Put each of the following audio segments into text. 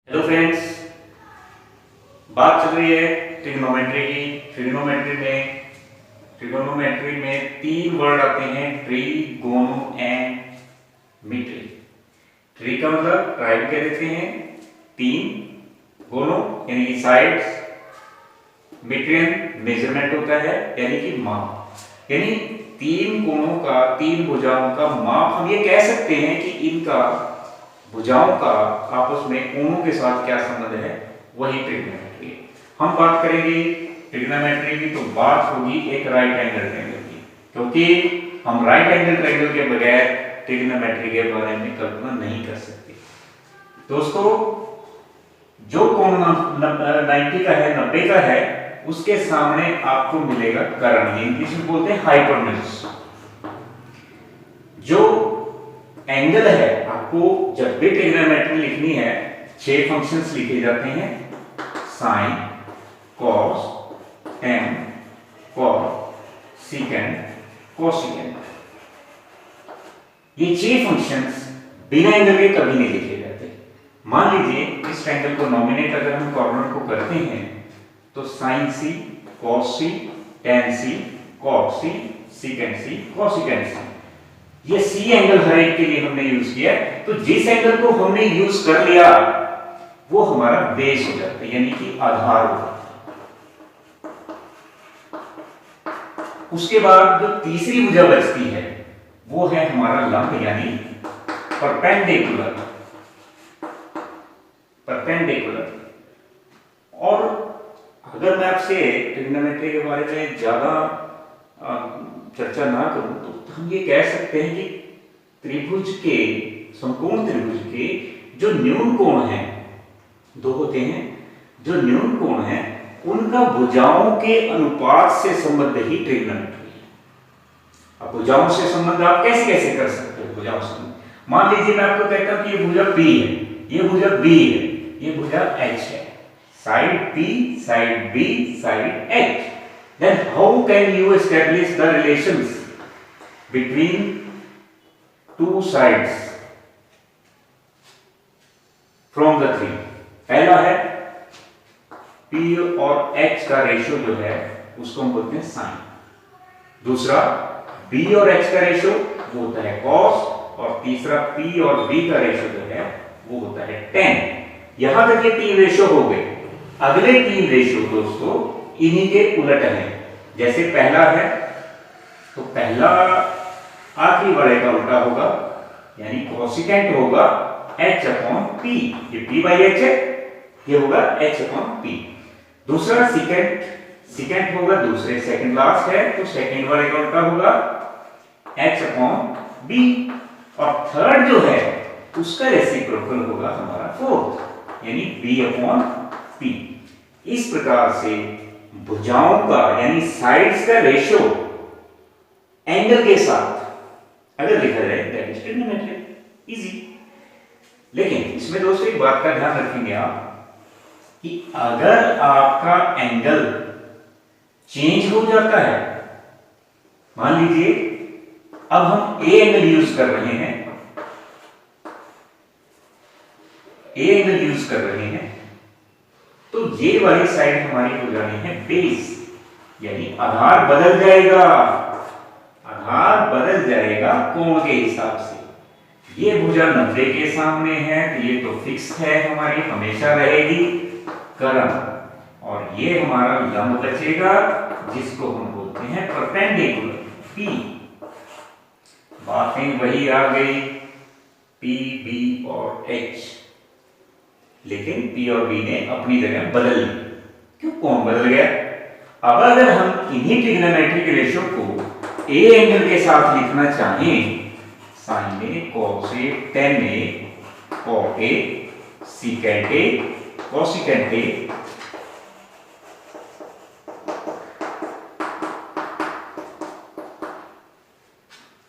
Hello friends, बात चल रही है ट्रिग्नोमेट्री की। ट्रिग्नोमेट्री में तीन वर्ड आते हैं, ट्रीगोनोमेट्री। ट्री का मतलब ट्राइब कह देते हैं, तीन, गोनो यानी कि साइड्स, मेट्रियन मेजरमेंट होता है यानी कि माप। यानी तीन कोणों का, तीन भुजाओं का माप हम ये कह सकते हैं कि इनका भुजाओं का आपस में कोणों के साथ क्या संबंध है, वही ट्रिग्नोमेट्री है। हम बात करेंगे ट्रिग्नोमेट्री की तो बात होगी एक राइट एंगल ट्रायंगल की, क्योंकि हम राइट एंगल ट्रायंगल के बगैर ट्रिग्नोमेट्री के बारे में कल्पना नहीं कर सकते। दोस्तों, जो कोण 90 का है, 90 का है, उसके सामने आपको मिलेगा कर्ण, इंग्लिश में बोलते हैं हाइपोटेन्यूज। जो एंगल है, आपको जब भी ट्रिग्नोमेट्री लिखनी है 6 फंक्शंस लिखे जाते हैं, sine, cos, tan, cot, secant, cosecant. ये 6 फंक्शंस बिना एंगल के कभी नहीं लिखे जाते। मान लीजिए इस ट्रायंगल को नॉमिनेट अगर हम कॉर्नर को करते हैं तो साइन सी, कॉस सी, टेन सी, कॉट सी, सीकेंड सी, कोसेकेंड सी। ये सी एंगल हर एक के लिए हमने यूज किया, तो जिस एंगल को हमने यूज कर लिया वो हमारा बेस हो जाता है, यानी कि आधार होता है। उसके बाद जो तीसरी भुजा बचती है वो है हमारा लंब, यानी परपेंडिकुलर। और अगर मैं आपसे ट्रिग्नोमेट्री के बारे में ज्यादा चर्चा ना करूं तो हम ये कह सकते हैं कि त्रिभुज के, समकोण त्रिभुज के जो न्यून कोण हैं, दो होते हैं, जो न्यून कोण हैं उनका भुजाओं के अनुपात से संबंध ही ट्रिग्नोमेट्री है। अब भुजाओं से संबंध आप कैसे कैसे कर सकते हो? भुजाओं से मान लीजिए मैं आपको कहता हूं कि ये भुजा P है, ये भुजा B है, ये भुजा H है, side P, side B, side H। Then how can you establish the relations between two sides from the three? पहला है P और H का रेशियो जो है उसको हम बोलते हैं साइन। दूसरा B और H का रेशियो वो होता है कॉस, और तीसरा P और B का रेशियो जो है वो होता है टेन। यहां तक ये 3 रेशियो हो गए। अगले 3 रेशियो दोस्तों इन्हीं के उलट है। जैसे पहला है तो पहला आखिरी वाले का उल्टा होगा, यानी कोसेकेंट होगा H/P। ये P/H है, ये होगा H/P। दूसरा सेकेंड होगा, दूसरे सेकंड लास्ट है तो सेकंड वाले का उल्टा होगा H/B। और थर्ड जो है उसका रेसिप्रोकल होगा हमारा फोर्थ, यानी B/P। इस प्रकार से भुजाओं का यानी साइड्स का रेशियो एंगल के साथ अगर लिखा जाए दैट इज ट्रिग्नोमेट्री, इजी। लेकिन इसमें दोस्तों एक बात का ध्यान रखेंगे आप कि अगर आपका एंगल चेंज हो जाता है, मान लीजिए अब हम ए एंगल यूज कर रहे हैं, तो ये वाली साइड हमारी हो जानी है बेस, यानी आधार बदल जाएगा कोण के हिसाब से। ये भुजा 90 के सामने है तो ये तो फिक्स है, हमारी हमेशा रहेगी कर्ण, और ये हमारा लंब बचेगा जिसको हम बोलते हैं परपेंडिकुलर P। बातें वही आ गई P, B और H, लेकिन P और B ने अपनी जगह बदल ली। क्यों? कोण बदल गया। अब अगर हम इन्हीं ट्रिग्नोमेट्री के रेशियो को A एंगल के साथ लिखना चाहें, sine A, cos A, tan A, cot A, secant A, cosecant A,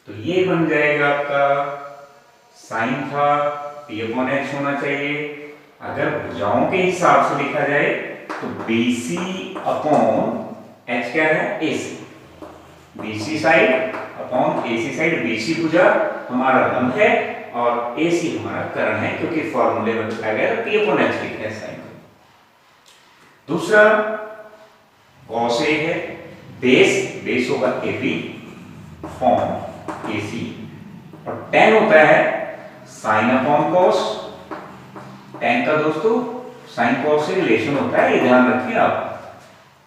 तो ये बन जाएगा आपका साइन था P/H होना चाहिए। अगर भुजाओं के हिसाब से लिखा जाए तो BC/H क्या है? AC। BC side upon AC side. BC भुजा हमारा लंब है और AC हमारा कर्ण है, क्योंकि फॉर्मूले में बताया गया P/H लिखा दूसरा कॉस ए है, बेस होगा AB, फॉर्म AC, और tan होता है साइन अपॉन कॉस। tan का दोस्तों साइन कॉस से रिलेशन होता है, ये ध्यान रखिए आप।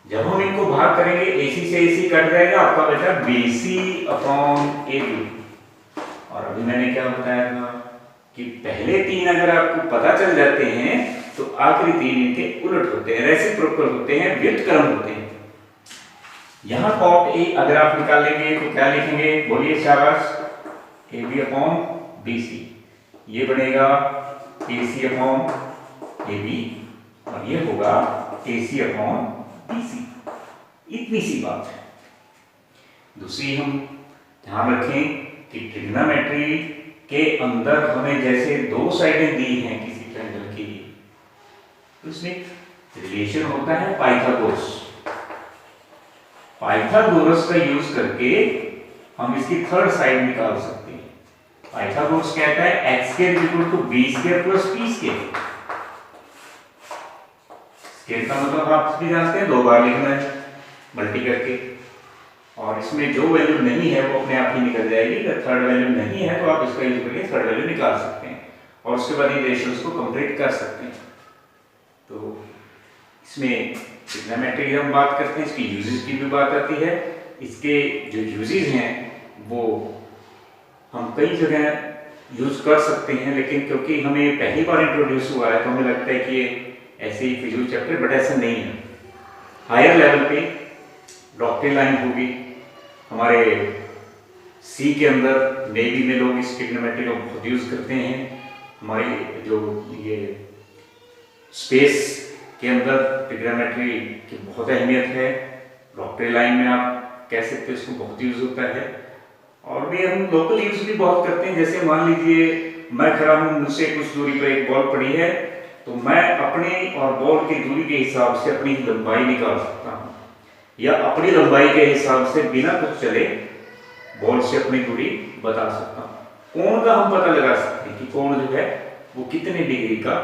जब हम इनको भाग करेंगे AC से AC कट जाएगा, आपका बचा BC अपॉन AB। और अभी मैंने क्या बताया था कि पहले तीन अगर आपको पता चल जाते हैं तो आखिरी तीन इनके उलट होते हैं, रेसिप्रोकल होते हैं, व्युत्क्रम होते हैं। यहां cot A अगर आप निकाल लेंगे तो क्या लिखेंगे, बोलिए शाबाश, AB अपॉन BC, ये बनेगा AC अपॉन AB, और ये होगा AC अपॉन BC। इतनी सी बात है। दूसरी हम ध्यान रखें कि ट्रिग्नोमेट्री के अंदर हमें जैसे दो साइडें दी हैं किसी ट्रायंगल की, तो इसमें रिलेशन होता है पाइथागोरस। पाइथागोरस का यूज करके हम इसकी थर्ड साइड निकाल सकते हैं। पाइथागोरस कहता है x² = b² + p²। स्केयर का मतलब आप भी जानते हैं, दो बार लिखना है मल्टी करके, और इसमें जो वैल्यू नहीं है वो अपने आप ही निकल जाएगी। अगर थर्ड वैल्यू नहीं है तो आप इसका यूज करके थर्ड वैल्यू निकाल सकते हैं और उसके बाद इन रेशियोज को कंप्लीट कर सकते हैं। तो इसमें ट्रिग्नोमेट्री हम बात करते हैं, इसकी यूजेस की भी बात आती है। इसके जो यूजेस हैं वो हम कई जगह यूज कर सकते हैं, लेकिन क्योंकि हमें पहली बार इंट्रोड्यूस हुआ है तो हमें लगता है कि ये ऐसे ही फिजूल चैप्टर, बट ऐसा नहीं है। हायर लेवल पे डॉक्टरी लाइन होगी, हमारे सी के अंदर नेवी में लोग इस ट्रिग्नोमेट्री को बहुत यूज करते हैं। हमारी जो ये स्पेस के अंदर ट्रिग्नोमेट्री की बहुत अहमियत है। डॉक्टरी लाइन में आप कह सकते हैं इसको बहुत यूज होता है, और भी हम लोकल यूज भी बहुत करते हैं। जैसे मान लीजिए मैं खड़ा हूँ, मुझसे कुछ दूरी पर एक बॉल पड़ी है, तो मैं अपने और बॉल की दूरी के हिसाब से अपनी लंबाई निकाल सकता हूँ, या अपनी लंबाई के हिसाब से बिना कुछ चले बॉल से अपनी दूरी बता सकता हूँ। कोण का हम पता लगा सकते हैं कि कोण जो है वो कितने डिग्री का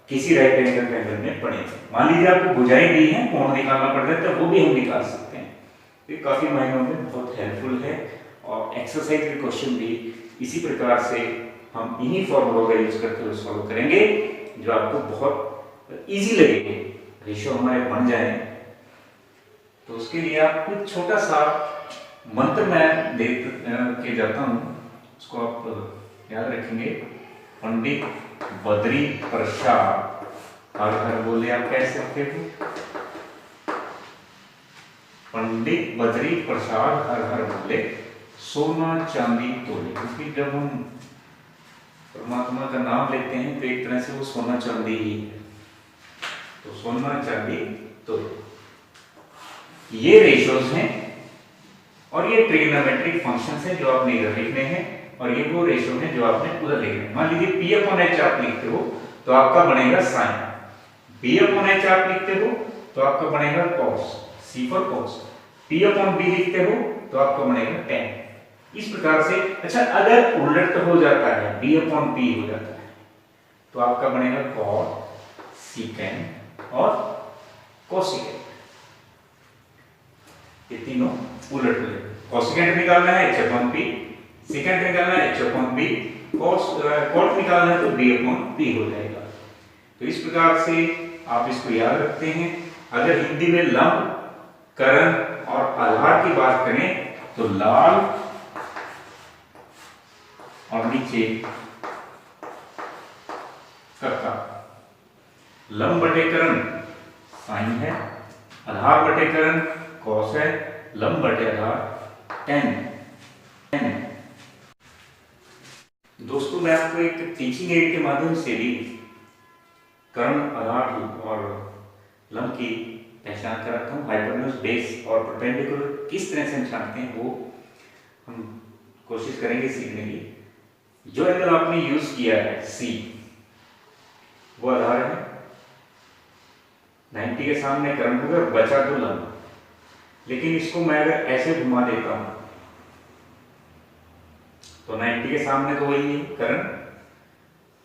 किसी राइट एंगल ट्रायंगल में पड़ेगा। मान लीजिए आपको भुजाएं दी है, कोण निकालना पड़ जाए तो वो भी हम निकाल सकते हैं। ये काफी मायनों में बहुत हेल्पफुल है, और एक्सरसाइज के क्वेश्चन भी इसी प्रकार से हम इन्हीं फॉर्मूलों का यूज करते हुए सॉल्व करेंगे, जो आपको बहुत इजी लगेंगे, रेशियो हमारे बन जाए। तो उसके लिए आपको छोटा सा मंत्र मैं दे के जाता हूँ, उसको आप याद रखेंगे। पंडित बद्री प्रसाद, हर हर बोले, आप कह सकते हो। पंडित बद्री प्रसाद हर हर बोले, सोना चांदी तोले। क्योंकि जब हम परमात्मा का नाम लेते हैं तो एक तरह से वो सोना चांदी ही है, तो सोना चांदी तोले। ये रेशियोज हैं और ये ट्रिग्नोमेट्रिक फंक्शंस हैं जो आपने इधर लिखने हैं, और ये वो रेशियो हैं जो आपने उधर लिखने हैं। मान लीजिए P/H आप लिखते हो तो आपका बनेगा साइन, B/H आप लिखते हो तो आपका बनेगा cos, C for cos, P/B लिखते हो तो आपका बनेगा tan। इस प्रकार से। अच्छा, अगर उलट हो जाता है, B/P हो जाता है, तो आपका बनेगा cot, secant और cosecant। ये तीनों उलट हो जाए। cosecant निकालना है H/P, secant निकालना है H/P, cot निकालना है तो B/P हो जाएगा। तो इस प्रकार से आप इसको याद रखते हैं। अगर हिंदी में लंब, करण और आधार की बात करें तो लाल और नीचे कक्का। लंब बटे करण साइन है, आधार बटे करण कॉस है, लंब बटे आधार tan। दोस्तों, मैं आपको एक टीचिंग एड के माध्यम से भी कर्ण, आधार और लंब की पहचान कराता हूँ। हाइपोटेन्यूज, बेस और परपेंडिकुलर किस तरह से हम छांटते हैं वो हम कोशिश करेंगे सीखने की। जो एंगल आपने यूज किया है C, वो आधार है, 90 के सामने कर्ण होगा, बचा तो लंब। लेकिन इसको मैं अगर ऐसे घुमा देता हूं तो 90 के सामने तो वही है कर्ण,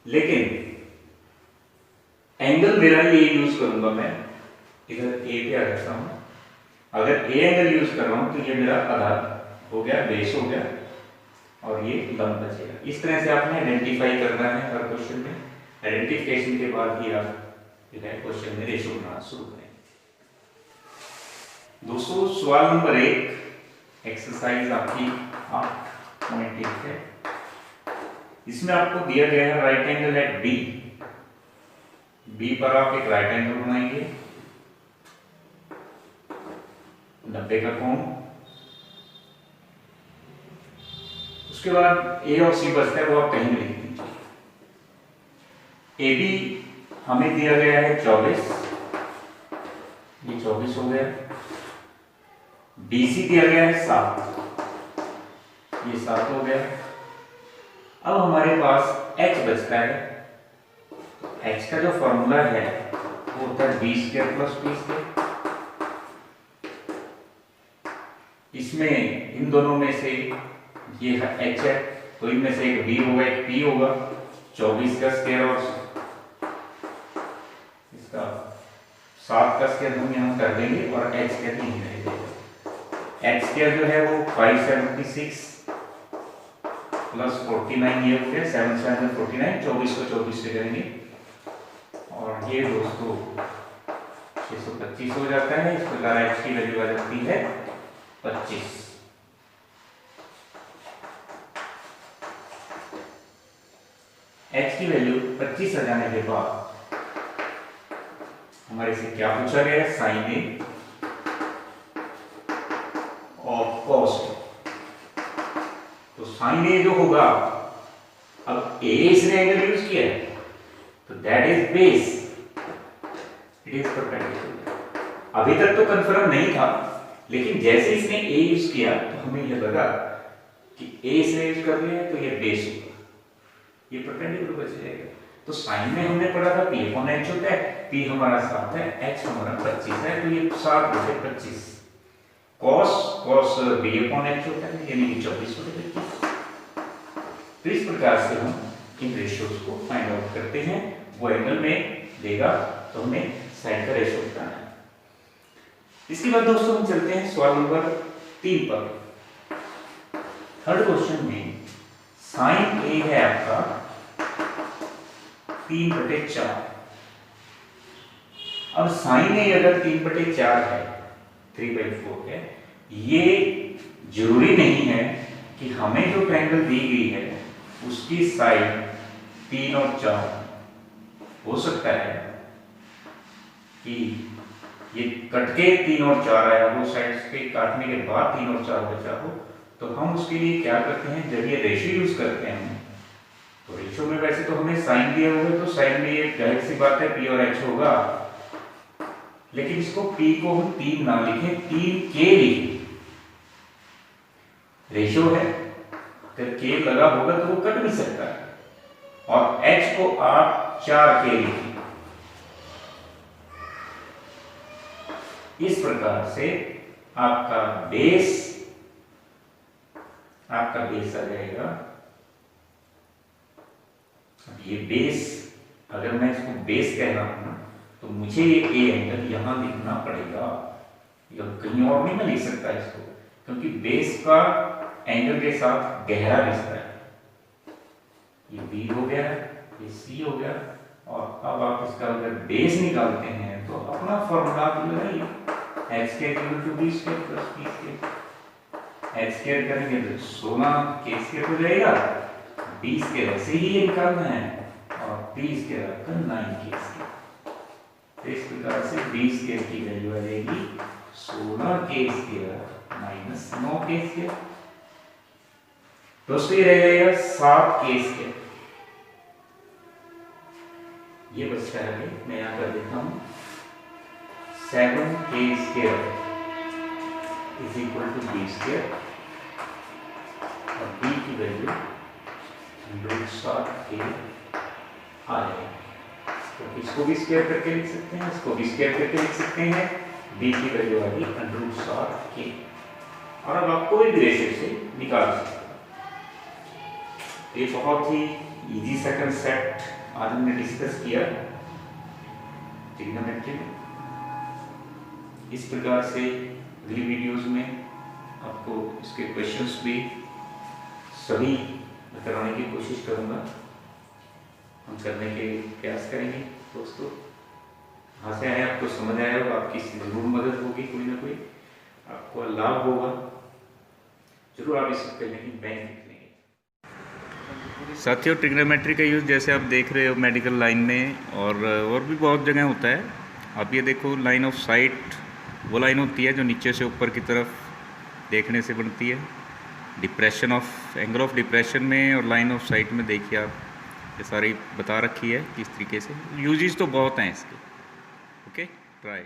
लेकिन एंगल मेरा ये यूज करूंगा मैं इधर ए पे आ जाता हूँ। अगर ए एंगल यूज कर रहा हूँ तो ये मेरा आधार हो गया, बेस हो गया, और ये लंब बचेगा। इस तरह से आपने आइडेंटिफाई करना है हर क्वेश्चन में। आइडेंटिफिकेशन के बाद ही आप जो है क्वेश्चन में रेशो बनाना शुरू करेंगे। दोस्तों सवाल नंबर 1 एक्सरसाइज आपकी 8.1 है। इसमें आपको दिया गया है right angle at B. B पर आप एक राइट एंगल बनाएंगे 90 का कोण। उसके बाद ए और सी बचता है, वो आप कहीं भी लिख दीजिए। ए बी हमें दिया गया है 24, ये 24 हो गया। BC दिया गया है 7, ये 7 हो गया। अब हमारे पास H बचता है। H का जो फॉर्मूला है वो होता है B square plus B square. इसमें इन दोनों में से ये H है, तो इनमें से एक B होगा एक P होगा। 24 का स्क्वायर और इसका 7 का स्क्वायर हम यहाँ कर देंगे और H स्क्वायर नहीं रहेगा। H स्क्वायर जो है वो 576 प्लस 49 ये हो गया 7 7 49, 24 को 24 से करेंगे और ये दोस्तों 625 हो जाता है। इस प्रकार H की वैल्यू आ जाती है 25। H की वैल्यू 25 आ जाने के बाद हमारे से क्या पूछा गया है, साइन ए और कॉस। तो साइन ए जो होगा, अब ए इसने एंगल यूज किया है तो that is base, it is perpendicular. अभी तक तो कंफर्म नहीं था, लेकिन जैसे इसने ए यूज किया तो हमें यह लगा कि ए इसने यूज कर लिया तो ये बेस होगा, ये परपेंडिकुलर बच जाएगा। तो साइन में हमने पढ़ा था P अपॉन H होता है, P हमारा 7 है, H हमारा 25 है, तो ये 7 बटे 25। cos B अपॉन H होता है, यानी कि 24 बटे 25। तो इस प्रकार से हम इन रेशियोज को फाइंड आउट करते हैं। वो एंगल में देगा तो हमें साइन का रेशियो बताना है। इसके बाद दोस्तों हम चलते हैं सवाल नंबर 3 पर। थर्ड क्वेश्चन में साइन ए है आपका 3/4। अब साइन ए अगर 3/4 है, 3/4 है, ये जरूरी नहीं है कि हमें जो ट्रायंगल दी गई है उसकी साइड 3 और 4 हो सकता है कि ये कट के 3 और 4 आया हो, साइड्स के काटने के बाद 3 और 4 बचा हो। तो हम उसके लिए क्या करते हैं, जब ये रेशियो यूज करते हैं तो रेशियो में वैसे तो हमें साइन दिए हुए, तो साइन में ये जाहिर सी बात है P और H होगा, लेकिन इसको P को हम 3 ना लिखें, 3K लिखें। रेशियो है, अगर K लगा होगा तो वो कट भी सकता है, और H को आप 4K लिखें। इस प्रकार से आपका बेस आ जाएगा। अब ये बेस, अगर मैं इसको बेस कह रहा हूं तो मुझे ये ए एंगल यहां लिखना पड़ेगा, या कहीं और नहीं मैं लिख सकता इसको, क्योंकि बेस का एंगल के साथ गहरा रिश्ता है। ये बी हो गया, ये सी हो गया, और अब आप इसका अगर बेस निकालते हैं तो अपना फॉर्मूला आप लगाइए, h के equal to b square plus b square. h square करेंगे तो 16 k स्क्वायर हो जाएगा, b स्क्वायर ऐसे ही निकालना है, और b स्क्वायर आपका 9k स्क्वायर। तो इस प्रकार से b स्क्वायर की वैल्यू आ जाएगी 16k square minus 9k square. दोस्तों ये रह जाएगा 7k स्क्वायर। ये बचता है, मैं यहां कर देता हूं 7k square is equal to b स्क्वायर, और b की वैल्यू √7k आ जाएगी। तो इसको भी स्क्वायर करके लिख सकते हैं, इसको भी स्क्वायर करके लिख सकते हैं, b की वैल्यू आ गई √7k। और अब आप कोई भी रेशियो से निकाल सकते हैं। ये बहुत ही इजी सा कंसेप्ट आज हमने डिस्कस किया ट्रिग्नोमेट्री में। इस प्रकार से अगली वीडियोस में आपको इसके क्वेश्चंस भी सभी कराने की कोशिश करूँगा, हम करने के प्रयास करेंगे दोस्तों। आशा है आपको समझ आया होगा, आपकी जरूर मदद होगी, कोई ना कोई आपको लाभ होगा, जरूर आप इस करने की बैंक देख लेंगे। साथियों, ट्रिग्नोमेट्री का यूज़ जैसे आप देख रहे हो मेडिकल लाइन में और भी बहुत जगह होता है। आप ये देखो, लाइन ऑफ साइट वो लाइन होती है जो नीचे से ऊपर की तरफ देखने से बनती है। Depression of angle of depression में और लाइन ऑफ साइट में देखिए आप, ये सारी बता रखी है किस तरीके से। यूजेस तो बहुत हैं इसके। Okay, try.